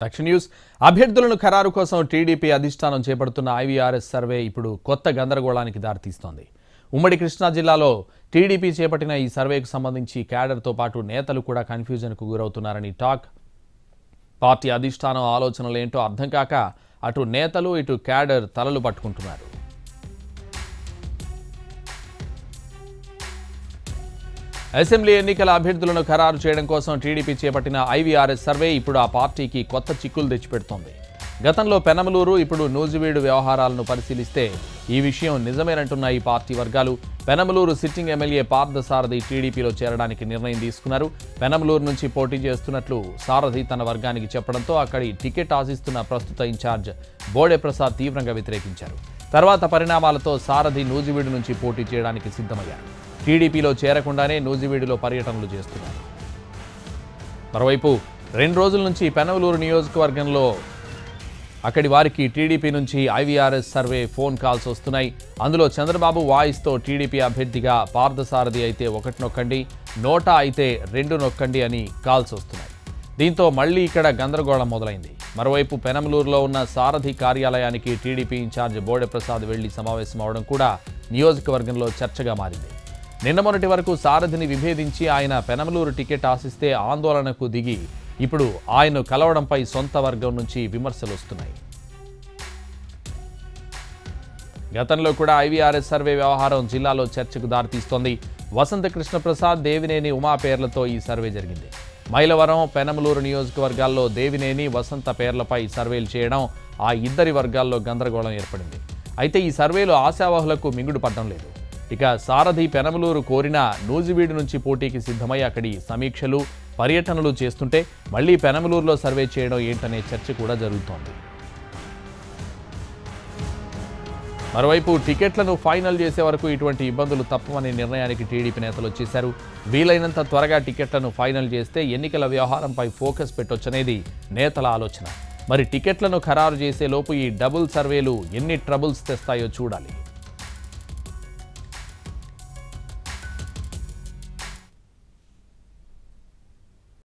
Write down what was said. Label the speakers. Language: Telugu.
Speaker 1: దక్షిణ న్యూస్ అభ్యర్థులను ఖరారు కోసం టీడీపీ అధిష్టానం చేపడుతున్న ఐవీఆర్ఎస్ సర్వే ఇప్పుడు కొత్త గందరగోళానికి దారితీస్తోంది. ఉమ్మడి కృష్ణా జిల్లాలో టీడీపీ చేపట్టిన ఈ సర్వేకు సంబంధించి క్యాడర్తో పాటు నేతలు కూడా కన్ఫ్యూజన్కు గురవుతున్నారని టాక్. పార్టీ అధిష్టానం ఆలోచనలేంటో అర్థం కాక అటు నేతలు ఇటు క్యాడర్ తలలు పట్టుకుంటున్నారు. అసెంబ్లీ ఎన్నికల అభ్యర్థులను ఖరారు చేయడం కోసం టీడీపీ చేపట్టిన ఐవీఆర్ఎస్ సర్వే ఇప్పుడు ఆ పార్టీకి కొత్త చిక్కులు తెచ్చిపెడుతోంది. గతంలో పెనమలూరు, ఇప్పుడు నూజివీడు వ్యవహారాలను పరిశీలిస్తే ఈ విషయం నిజమేనంటున్న ఈ పార్టీ వర్గాలు పెనమలూరు సిట్టింగ్ ఎమ్మెల్యే పార్థసారథి టీడీపీలో చేరడానికి నిర్ణయం తీసుకున్నారు. పెనమలూరు నుంచి పోటీ చేస్తున్నట్లు సారథి తన వర్గానికి చెప్పడంతో అక్కడి టికెట్ ఆశిస్తున్న ప్రస్తుత ఇన్ఛార్జ్ బోడే ప్రసాద్ తీవ్రంగా వ్యతిరేకించారు. తర్వాత పరిణామాలతో సారథి నూజివీడు నుంచి పోటీ చేయడానికి సిద్ధమయ్యారు. టీడీపీలో చేరకుండానే నూజివీడులో పర్యటనలు చేస్తున్నారు. మరోవైపు 2 రోజుల నుంచి పెనమలూరు నియోజకవర్గంలో అక్కడి వారికి టీడీపీ నుంచి ఐవీఆర్ఎస్ సర్వే ఫోన్ కాల్స్ వస్తున్నాయి. అందులో చంద్రబాబు వాయిస్తో టీడీపీ అభ్యర్థిగా పార్థసారథి అయితే 1 నొక్కండి, నోటా అయితే 2 నొక్కండి అని కాల్స్ వస్తున్నాయి. దీంతో మళ్లీ ఇక్కడ గందరగోళం మొదలైంది. మరోవైపు పెనమలూరులో ఉన్న సారథి కార్యాలయానికి టీడీపీ ఇన్ఛార్జ్ బోడే ప్రసాద్ వెళ్లి సమావేశం అవడం కూడా నియోజకవర్గంలో చర్చగా మారింది. నిన్న మొన్నటి వరకు సారథిని విభేదించి ఆయన పెనమలూరు టికెట్ ఆశిస్తే ఆందోళనకు దిగి ఇప్పుడు ఆయన్ను కలవడంపై సొంత వర్గం నుంచి విమర్శలు వస్తున్నాయి. గతంలో కూడా ఐవీఆర్ఎస్ సర్వే వ్యవహారం జిల్లాలో చర్చకు దారితీస్తోంది. వసంత కృష్ణప్రసాద్, దేవినేని ఉమా పేర్లతో ఈ సర్వే జరిగింది. మైలవరం, పెనమలూరు నియోజకవర్గాల్లో దేవినేని, వసంత పేర్లపై సర్వేలు చేయడం ఆ ఇద్దరి వర్గాల్లో గందరగోళం ఏర్పడింది. అయితే ఈ సర్వేలు ఆశావహులకు మింగుడు పడడం లేదు. ఇక సారథి పెనమలూరు కోరిన నూజివీడు నుంచి పోటీకి సిద్ధమై అక్కడి సమీక్షలు, పర్యటనలు చేస్తుంటే మళ్లీ పెనమలూరులో సర్వే చేయడం ఏంటనే చర్చ కూడా జరుగుతోంది. మరోవైపు టికెట్లను ఫైనల్ చేసే వరకు ఇటువంటి ఇబ్బందులు తప్పవనే నిర్ణయానికి టీడీపీ నేతలు వచ్చేశారు. వీలైనంత త్వరగా టికెట్లను ఫైనల్ చేస్తే ఎన్నికల వ్యవహారంపై ఫోకస్ పెట్టొచ్చనేది నేతల ఆలోచన. మరి టికెట్లను ఖరారు చేసే లోపు ఈ డబుల్ సర్వేలు ఎన్ని ట్రబుల్స్ తెస్తాయో చూడాలి.